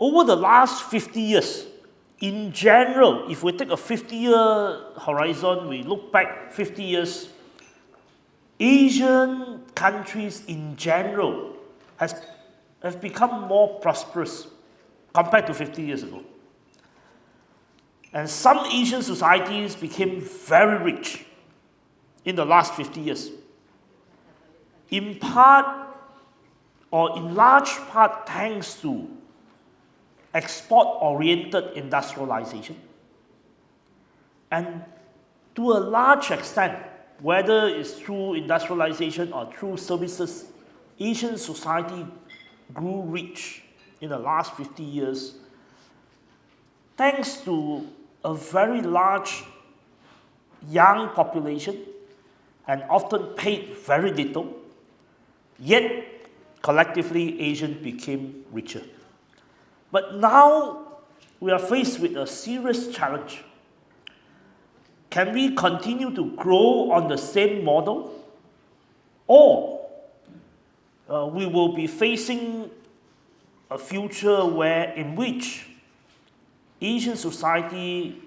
over the last 50 years, in general, if we take a 50-year horizon, we look back 50 years, Asian countries in general have become more prosperous compared to 50 years ago. And some Asian societies became very rich in the last 50 years. In part, or in large part, thanks to export-oriented industrialization. And to a large extent, whether it's through industrialization or through services, Asian society grew rich in the last 50 years thanks to a very large young population and often paid very little, yet collectively Asians became richer. But now we are faced with a serious challenge. Can we continue to grow on the same model? Or we will be facing a future in which Asian society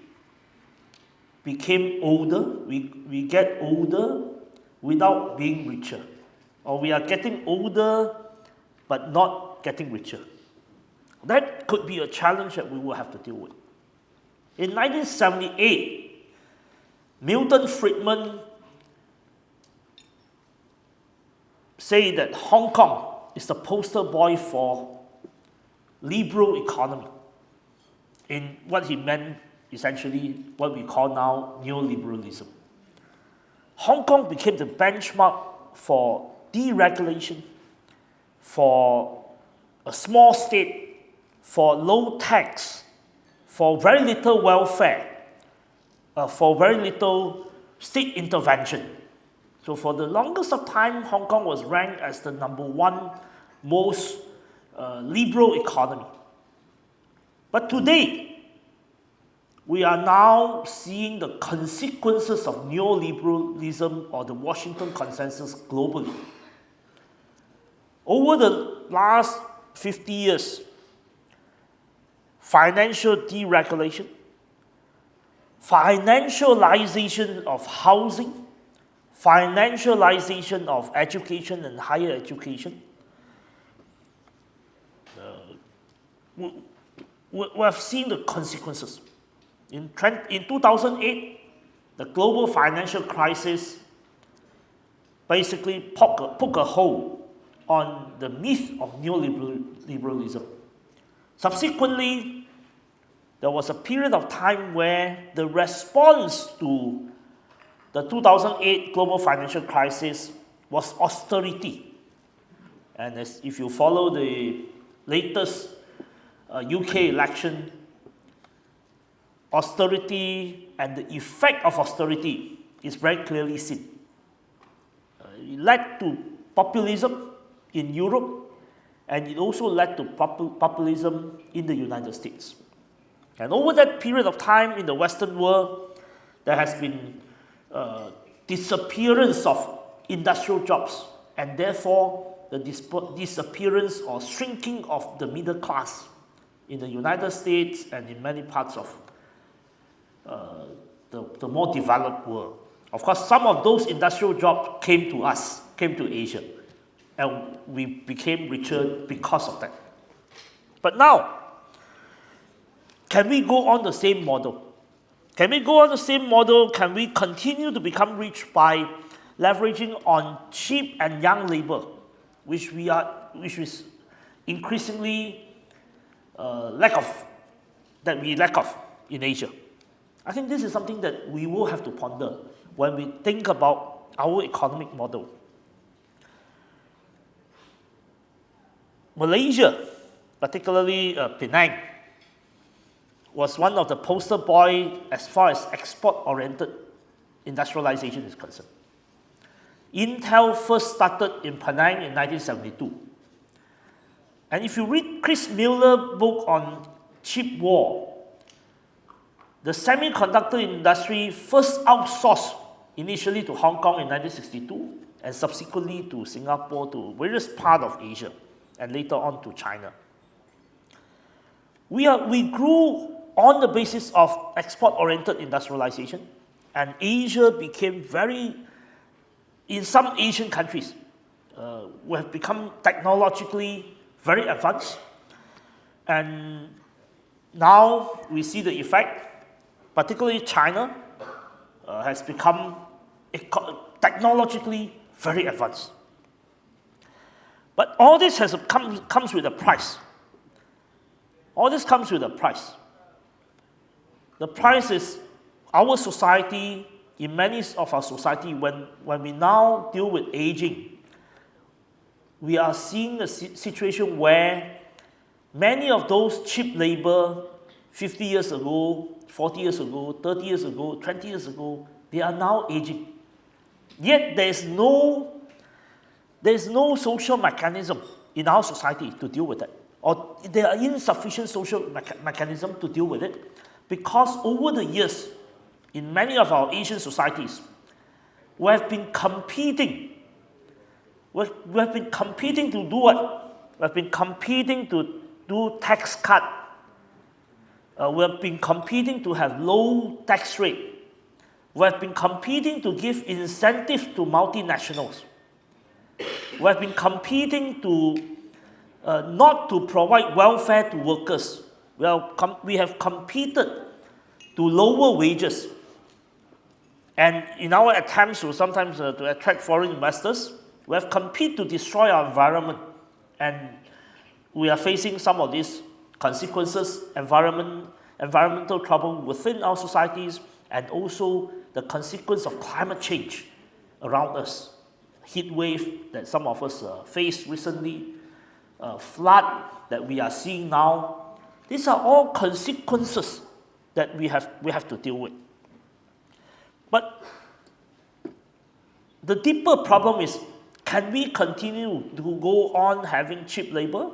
became older, we get older without being richer. Or we are getting older but not getting richer. That could be a challenge that we will have to deal with. In 1978, Milton Friedman said that Hong Kong is the poster boy for liberal economy. In what he meant, essentially, what we call now neoliberalism. Hong Kong became the benchmark for deregulation, for a small state, for low tax, for very little welfare, for very little state intervention. So for the longest of time, Hong Kong was ranked as the #1 most liberal economy. But today, we are now seeing the consequences of neoliberalism or the Washington Consensus globally. Over the last 50 years, financial deregulation, financialization of housing, financialization of education and higher education. We have seen the consequences. In 2008, the global financial crisis basically poked a hole on the myth of neoliberalism. Subsequently, there was a period of time where the response to the 2008 global financial crisis was austerity. And if you follow the latest UK election, austerity and the effect of austerity is very clearly seen. It led to populism in Europe, and it also led to populism in the United States. And over that period of time in the Western world, there has been disappearance of industrial jobs, and therefore the disappearance or shrinking of the middle class in the United States and in many parts of the more developed world. Of course, some of those industrial jobs came to Asia, and we became richer because of that. But now, can we go on the same model? Can we go on the same model? Can we continue to become rich by leveraging on cheap and young labor, which is increasingly lack of in Asia? I think this is something that we will have to ponder when we think about our economic model. Malaysia, particularly Penang, was one of the poster boy as far as export-oriented industrialization is concerned. Intel first started in Penang in 1972. And if you read Chris Miller's book on cheap war, the semiconductor industry first outsourced initially to Hong Kong in 1962 and subsequently to Singapore, to various parts of Asia, and later on to China. We grew on the basis of export-oriented industrialization, and Asia became in some Asian countries, we have become technologically very advanced, and now we see the effect, particularly China has become technologically very advanced. But all this comes with a price. All this comes with a price. The price is our society, in many of our society, when we now deal with aging, we are seeing a situation where many of those cheap labor 50 years ago, 40 years ago, 30 years ago, 20 years ago, they are now aging. Yet there is no social mechanism in our society to deal with it, or there are insufficient social mechanism to deal with it, because over the years, in many of our Asian societies, we have been competing. We have been competing to do what? We have been competing to do tax cut. We have been competing to have low tax rate. We have been competing to give incentives to multinationals. We have been competing to not to provide welfare to workers. We have competed to lower wages. And in our attempts to sometimes to attract foreign investors, we have competed to destroy our environment. And we are facing some of these consequences, environmental trouble within our societies, and also the consequence of climate change around us. Heat wave that some of us faced recently, flood that we are seeing now. These are all consequences that we have to deal with. But the deeper problem is, can we continue to go on having cheap labor?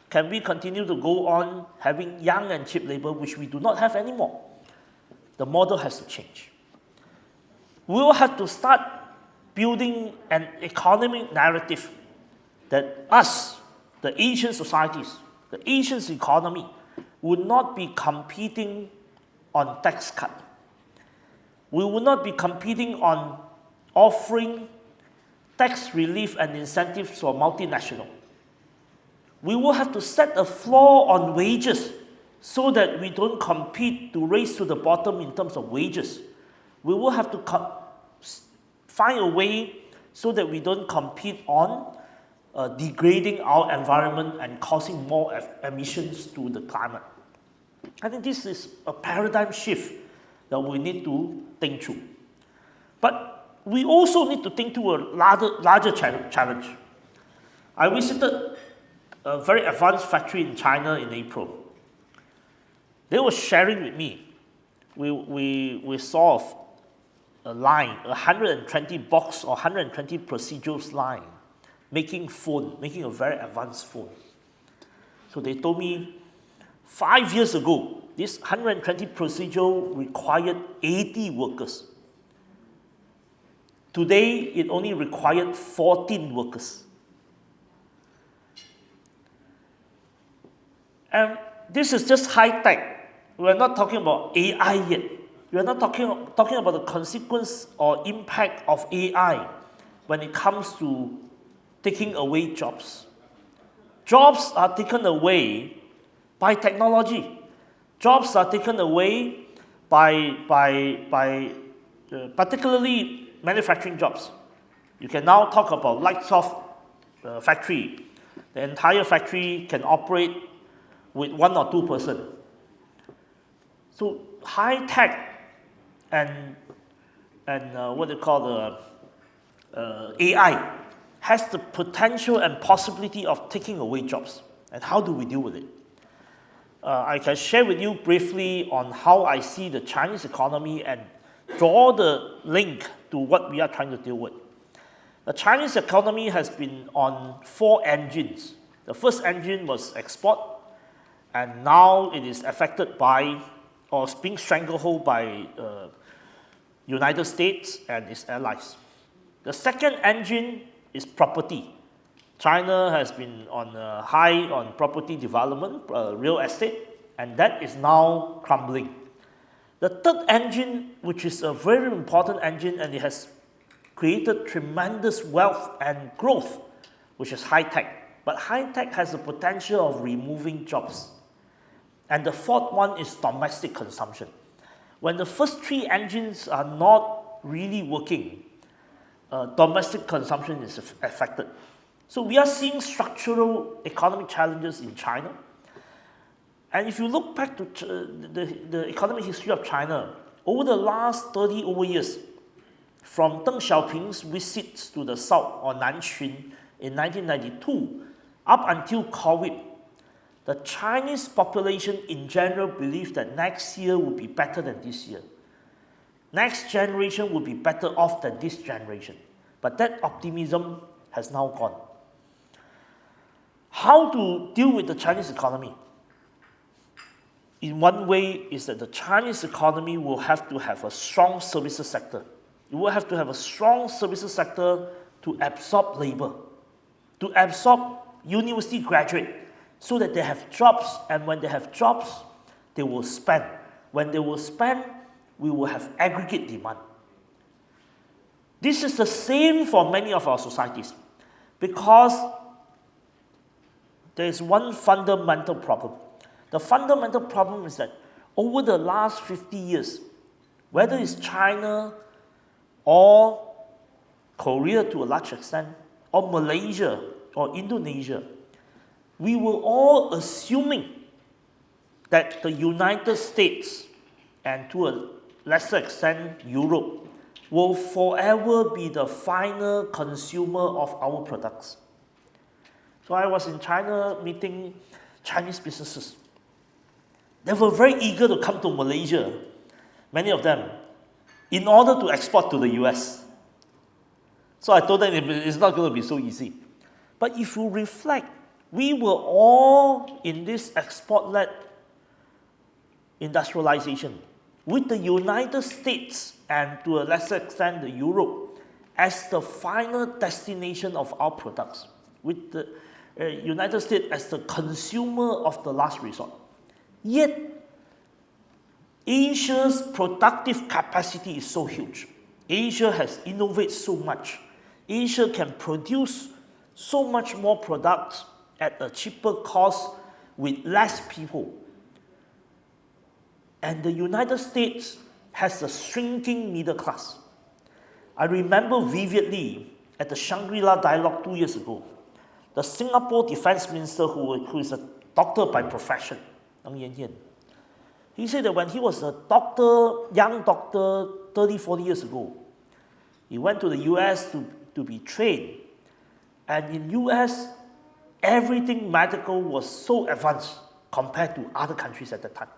Can we continue to go on having young and cheap labor, which we do not have anymore? The model has to change. We will have to start building an economic narrative that us, the Asian societies, the Asian economy, would not be competing on tax cut. We will not be competing on offering tax relief and incentives for multinational. We will have to set a floor on wages so that we don't compete to race to the bottom in terms of wages. We will have to find a way so that we don't compete on degrading our environment and causing more emissions to the climate. I think this is a paradigm shift that we need to think through. But we also need to think through a larger challenge. I visited a very advanced factory in China in April. They were sharing with me. We saw a line, 120 box or 120 procedures line, making a very advanced phone. So they told me 5 years ago, this 120 procedure required 80 workers. Today, it only required 14 workers. And this is just high tech. We're not talking about AI yet. We're not talking about the consequence or impact of AI when it comes to taking away jobs. Jobs are taken away by technology. Jobs are taken away by particularly manufacturing jobs. You can now talk about lights off factory. The entire factory can operate with 1 or 2 persons. So high tech and what they call the AI has the potential and possibility of taking away jobs. And how do we deal with it? I can share with you briefly on how I see the Chinese economy and draw the link to what we are trying to deal with. The Chinese economy has been on 4 engines. The first engine was export, and now it is affected by or being stranglehold by United States and its allies. The second engine is property. China has been on high on property development, real estate, and that is now crumbling. The third engine, which is a very important engine, and it has created tremendous wealth and growth, which is high-tech. But high-tech has the potential of removing jobs. And the fourth one is domestic consumption. When the first three engines are not really working, domestic consumption is affected. So we are seeing structural economic challenges in China. And if you look back to the economic history of China, over the last 30 over years, from Deng Xiaoping's visits to the south or Nanjun in 1992, up until COVID, the Chinese population in general believed that next year will be better than this year. Next generation will be better off than this generation. But that optimism has now gone. How to deal with the Chinese economy? In one way is that the Chinese economy will have to have a strong services sector. You will have to have a strong services sector to absorb labor, to absorb university graduate, so that they have jobs, and when they have jobs, they will spend. When they will spend, we will have aggregate demand. This is the same for many of our societies, because there is one fundamental problem. The fundamental problem is that over the last 50 years, whether it's China or Korea to a large extent, or Malaysia or Indonesia, we were all assuming that the United States, and to a lesser extent Europe, will forever be the final consumer of our products. So I was in China meeting Chinese businesses. They were very eager to come to Malaysia, many of them, in order to export to the US. So I told them it's not going to be so easy. But if you reflect, we were all in this export-led industrialization, with the United States and to a lesser extent the Europe as the final destination of our products, with the United States as the consumer of the last resort. Yet, Asia's productive capacity is so huge. Asia has innovated so much. Asia can produce so much more products at a cheaper cost with less people. And the United States has a shrinking middle class. I remember vividly at the Shangri-La Dialogue 2 years ago, the Singapore Defense Minister, who is a doctor by profession, Ng Yen Hien, he said that when he was a doctor, young doctor, 30, 40 years ago, he went to the US to be trained. And in US, everything medical was so advanced compared to other countries at that time.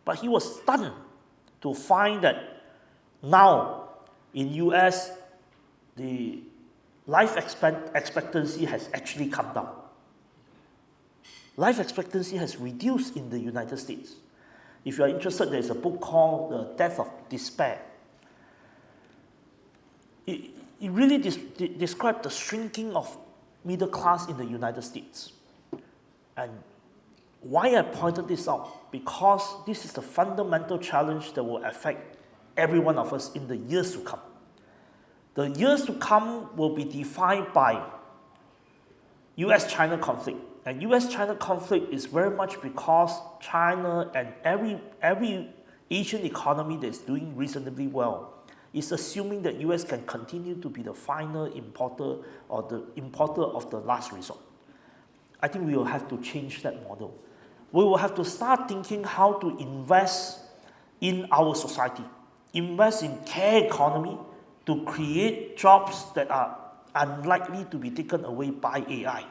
But he was stunned to find that now in US, the life expectancy has actually come down. Life expectancy has reduced in the United States. If you are interested, there's a book called The Death of Despair. It really described the shrinking of middle class in the United States. And why I pointed this out? Because this is the fundamental challenge that will affect every one of us in the years to come. The years to come will be defined by US-China conflict. And US-China conflict is very much because China and every Asian economy that is doing reasonably well is assuming that US can continue to be the final importer or the importer of the last resort. I think we will have to change that model. We will have to start thinking how to invest in our society, invest in care economy to create jobs that are unlikely to be taken away by AI.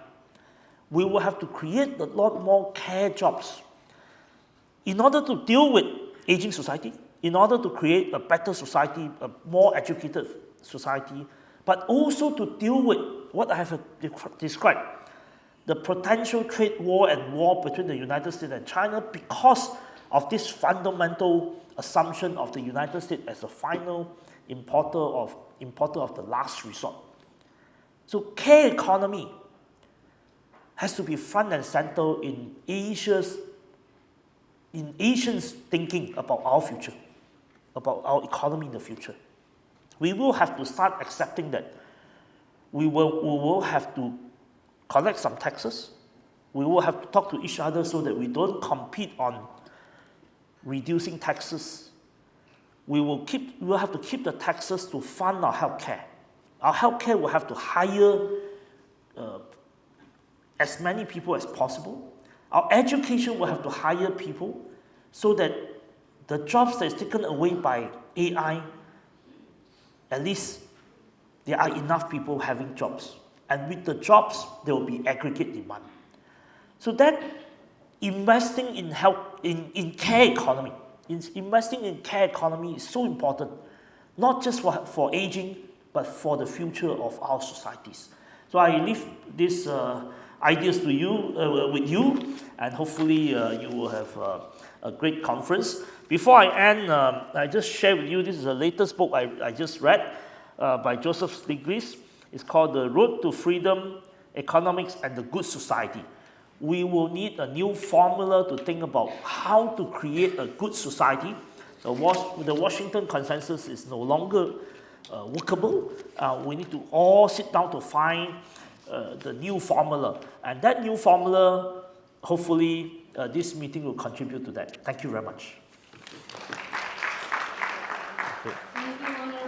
We will have to create a lot more care jobs in order to deal with aging society, in order to create a better society, a more educated society, but also to deal with what I have described, the potential trade war and war between the United States and China because of this fundamental assumption of the United States as the final importer of the last resort. So care economy has to be front and center in Asia's in Asians' thinking about our future, about our economy in the future. We will have to start accepting that we will have to collect some taxes. We will have to talk to each other so that we don't compete on reducing taxes. We will have to keep the taxes to fund our healthcare. Our healthcare will have to hire as many people as possible. Our education will have to hire people so that the jobs that is taken away by AI, at least there are enough people having jobs. And with the jobs, there will be aggregate demand. So that investing in health, in care economy, investing in care economy is so important, not just for aging, but for the future of our societies. So I leave these ideas to you, with you, and hopefully you will have a great conference. Before I end, I just share with you, this is the latest book I just read by Joseph Stiglitz. It's called The Road to Freedom, Economics and the Good Society. We will need a new formula to think about how to create a good society. The Washington Consensus is no longer workable. We need to all sit down to find the new formula. And that new formula, hopefully, this meeting will contribute to that. Thank you very much. Okay. Thank you.